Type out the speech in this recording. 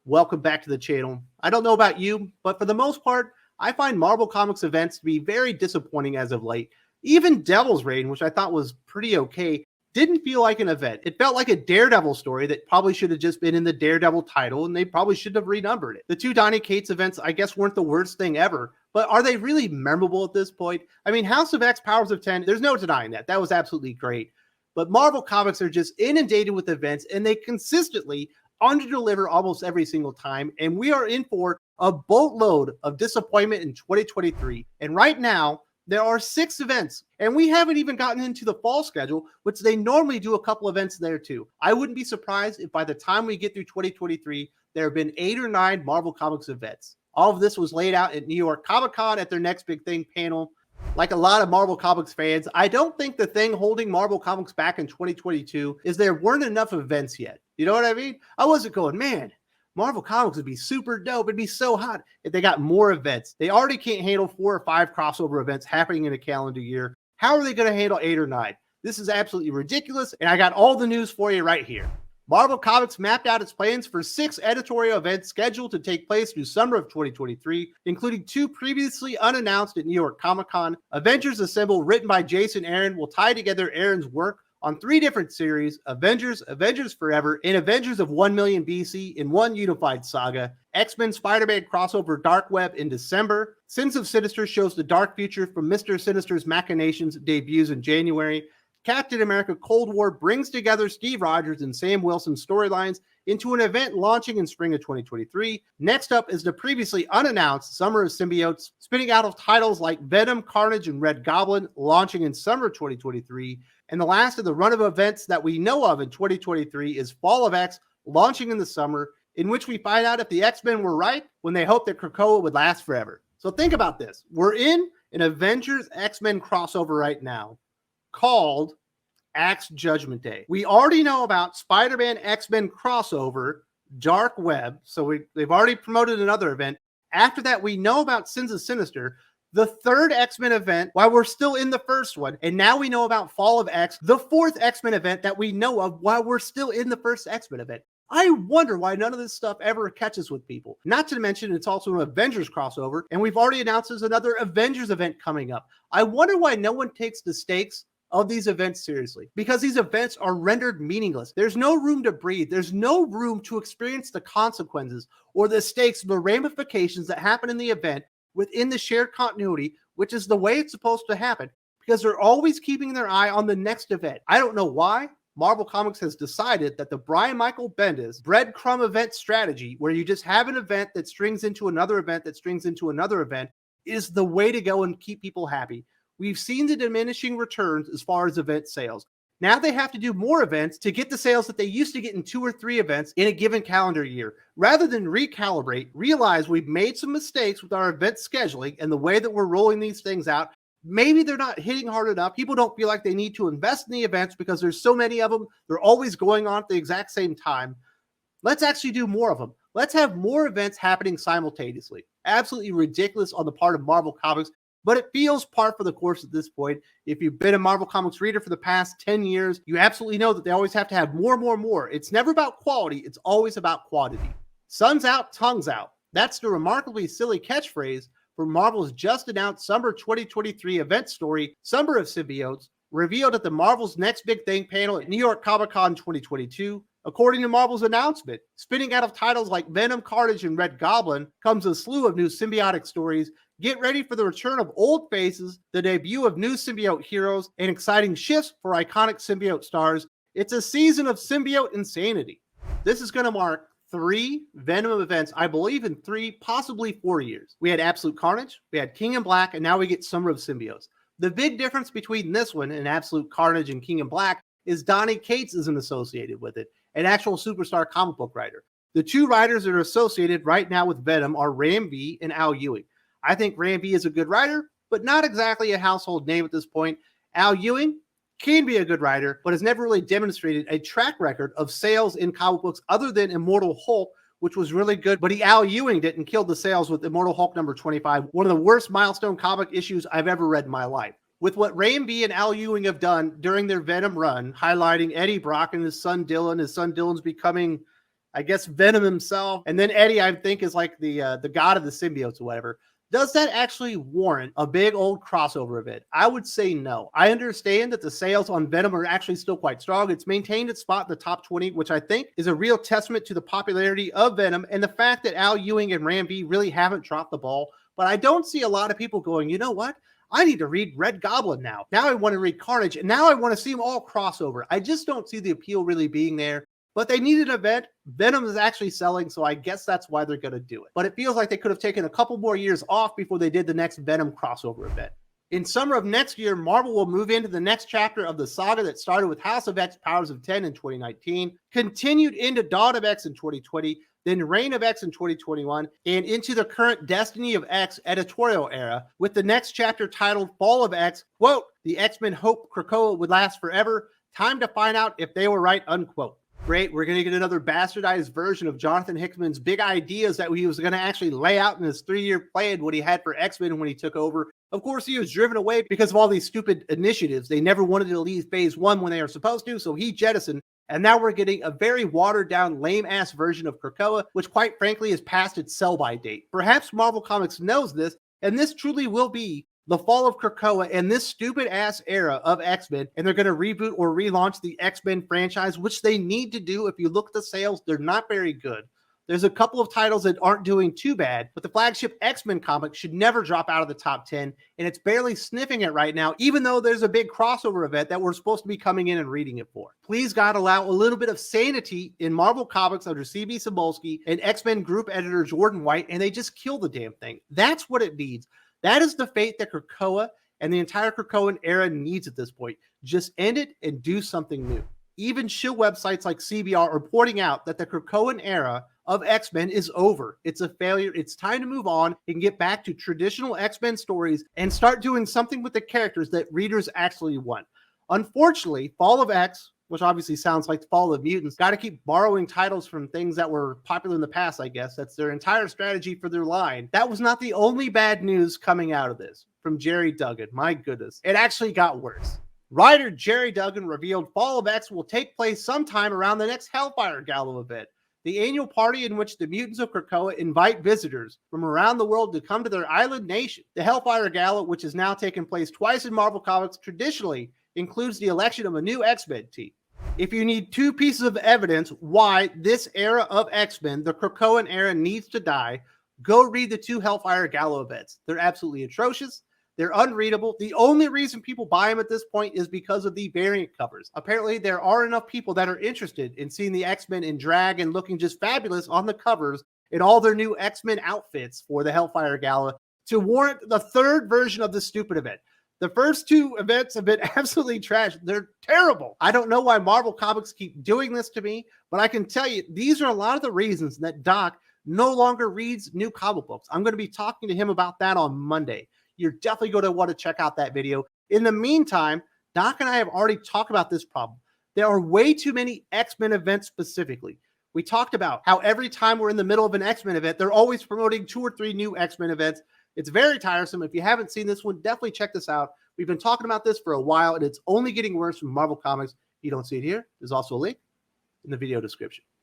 Welcome back to the channel. I don't know about you, but for the most part, I find Marvel Comics events to be very disappointing as of late. Even Devil's Reign, which I thought was pretty okay, didn't feel like an event. It felt like a Daredevil story that probably should have just been in the Daredevil title, and they probably should have renumbered it. The two Donny Cates events, I guess, weren't the worst thing ever, but are they really memorable at this point? I mean, House of X, Powers of 10, there's no denying that. That was absolutely great. But Marvel Comics are just inundated with events, and they consistently underdeliver almost every single time, and we are in for a boatload of disappointment in 2023. And right now, there are 6 events, and we haven't even gotten into the fall schedule, which they normally do a couple events there too. I wouldn't be surprised if by the time we get through 2023, there have been 8 or 9 Marvel Comics events. All of this was laid out at New York Comic-Con at their Next Big Thing panel. Like a lot of Marvel Comics fans, I don't think the thing holding Marvel Comics back in 2022 is there weren't enough events yet. You know what I mean? I wasn't going, man, Marvel Comics would be super dope. It'd be so hot if they got more events. They already can't handle 4 or 5 crossover events happening in a calendar year. How are they going to handle 8 or 9? This is absolutely ridiculous, and I got all the news for you right here. Marvel Comics mapped out its plans for 6 editorial events scheduled to take place through summer of 2023, including 2 previously unannounced at New York Comic-Con. Avengers Assemble, written by Jason Aaron, will tie together Aaron's work on 3 different series: Avengers, Avengers Forever, and Avengers of 1 million BC in one unified saga. X-Men Spider-Man crossover Dark Web in December. Sins of Sinister shows the dark future from Mr. Sinister's machinations, debuts in January. Captain America Cold War brings together Steve Rogers and Sam Wilson's storylines into an event launching in spring of 2023. Next up is the previously unannounced Summer of Symbiotes, spinning out of titles like Venom, Carnage, and Red Goblin, launching in summer of 2023. And the last of the run of events that we know of in 2023 is Fall of X, launching in the summer, in which we find out if the X-Men were right when they hoped that Krakoa would last forever. So think about this. We're in an Avengers X-Men crossover right now called Axe Judgment Day. We already know about Spider-Man X-Men crossover Dark Web, so they've already promoted another event. After that, we know about Sins of Sinister, the 3rd X-Men event, while we're still in the first one. And now we know about Fall of X, the 4th X-Men event that we know of while we're still in the first X-Men event. I wonder why none of this stuff ever catches with people. Not to mention, it's also an Avengers crossover, and we've already announced there's another Avengers event coming up. I wonder why no one takes the stakes of these events seriously, because these events are rendered meaningless. There's no room to breathe. There's no room to experience the consequences or the stakes or the ramifications that happen in the event within the shared continuity, which is the way it's supposed to happen, because they're always keeping their eye on the next event. I don't know why Marvel Comics has decided that the Brian Michael Bendis breadcrumb event strategy, where you just have an event that strings into another event that strings into another event, is the way to go and keep people happy. We've seen the diminishing returns as far as event sales. Now they have to do more events to get the sales that they used to get in 2 or 3 events in a given calendar year. Rather than recalibrate, realize we've made some mistakes with our event scheduling and the way that we're rolling these things out. Maybe they're not hitting hard enough. People don't feel like they need to invest in the events because there's so many of them. They're always going on at the exact same time. Let's actually do more of them. Let's have more events happening simultaneously. Absolutely ridiculous on the part of Marvel Comics, but it feels par for the course at this point. If you've been a Marvel Comics reader for the past 10 years, you absolutely know that they always have to have more. It's never about quality. It's always about quantity. Sun's out, tongue's out. That's the remarkably silly catchphrase for Marvel's just announced summer 2023 event story, Summer of Symbiotes, revealed at the Marvel's Next Big Thing panel at New York Comic-Con 2022. According to Marvel's announcement, spinning out of titles like Venom, Carnage, and Red Goblin comes a slew of new symbiotic stories. Get ready for the return of old faces, the debut of new symbiote heroes, and exciting shifts for iconic symbiote stars. It's a season of symbiote insanity. This is going to mark 3 Venom events, I believe, in 3, possibly 4 years. We had Absolute Carnage, we had King in Black, and now we get Summer of Symbiotes. The big difference between this one and Absolute Carnage and King in Black is Donny Cates isn't associated with it, an actual superstar comic book writer. The 2 writers that are associated right now with Venom are Ram V and Al Ewing. I think Ram V is a good writer, but not exactly a household name at this point. Al Ewing can be a good writer, but has never really demonstrated a track record of sales in comic books other than Immortal Hulk, which was really good, but Al Ewing didn't kill the sales with Immortal Hulk number 25, one of the worst milestone comic issues I've ever read in my life. With what Ram V and Al Ewing have done during their Venom run, highlighting Eddie Brock and his son Dylan's becoming I guess Venom himself, and then Eddie, I think, is like the god of the symbiotes or whatever. Does that actually warrant a big old crossover event? I would say no. I understand that the sales on Venom are actually still quite strong. It's maintained its spot in the top 20, which I think is a real testament to the popularity of Venom and the fact that Al Ewing and Ram V really haven't dropped the ball. But I don't see a lot of people going, you know what? I need to read Red Goblin now. Now I want to read Carnage, and now I want to see them all crossover. I just don't see the appeal really being there. But they need an event. Venom is actually selling, so I guess that's why they're going to do it. But it feels like they could have taken a couple more years off before they did the next Venom crossover event. In summer of next year, Marvel will move into the next chapter of the saga that started with House of X, Powers of 10 in 2019, continued into Dawn of X in 2020, then Reign of X in 2021, and into the current Destiny of X editorial era, with the next chapter titled Fall of X, quote, the X-Men hope Krakoa would last forever. Time to find out if they were right, unquote. Great, we're going to get another bastardized version of Jonathan Hickman's big ideas that he was going to actually lay out in his 3-year plan, what he had for X-Men when he took over. Of course, he was driven away because of all these stupid initiatives. They never wanted to leave phase 1 when they were supposed to, so he jettisoned. And now we're getting a very watered-down, lame-ass version of Krakoa, which quite frankly is past its sell-by date. Perhaps Marvel Comics knows this, and this truly will be the fall of Krakoa and this stupid-ass era of X-Men, and they're going to reboot or relaunch the X-Men franchise, which they need to do. If you look at the sales, they're not very good. There's a couple of titles that aren't doing too bad, but the flagship X-Men comic should never drop out of the top 10, and it's barely sniffing it right now, even though there's a big crossover event that we're supposed to be coming in and reading it for. Please, God, allow a little bit of sanity in Marvel Comics under C.B. Cebulski and X-Men group editor Jordan White, and they just kill the damn thing. That's what it needs. That is the fate that Krakoa and the entire Krakoan era needs at this point. Just end it and do something new. Even shill websites like CBR are reporting out that the Krakoan era of X-Men is over. It's a failure. It's time to move on and get back to traditional X-Men stories and start doing something with the characters that readers actually want. Unfortunately, Fall of X, which obviously sounds like Fall of Mutants, got to keep borrowing titles from things that were popular in the past, I guess. That's their entire strategy for their line. That was not the only bad news coming out of this from Jerry Duggan. My goodness. It actually got worse. Writer Jerry Duggan revealed Fall of X will take place sometime around the next Hellfire Gala event, the annual party in which the mutants of Krakoa invite visitors from around the world to come to their island nation. The Hellfire Gala, which has now taken place twice in Marvel Comics, traditionally includes the election of a new X-Men team. If you need 2 pieces of evidence why this era of X-Men, the Krakoan era, needs to die, go read the 2 Hellfire Gala events. They're absolutely atrocious. They're unreadable. The only reason people buy them at this point is because of the variant covers. Apparently, there are enough people that are interested in seeing the X-Men in drag and looking just fabulous on the covers in all their new X-Men outfits for the Hellfire Gala to warrant the 3rd version of this stupid event. The first 2 events have been absolutely trash. They're terrible. I don't know why Marvel Comics keep doing this to me, but I can tell you, these are a lot of the reasons that Doc no longer reads new comic books. I'm going to be talking to him about that on Monday. You're definitely going to want to check out that video. In the meantime, Doc and I have already talked about this problem. There are way too many X-Men events specifically. We talked about how every time we're in the middle of an X-Men event, they're always promoting 2 or 3 new X-Men events. It's very tiresome. If you haven't seen this one, definitely check this out. We've been talking about this for a while, and it's only getting worse from Marvel Comics. If you don't see it here, there's also a link in the video description.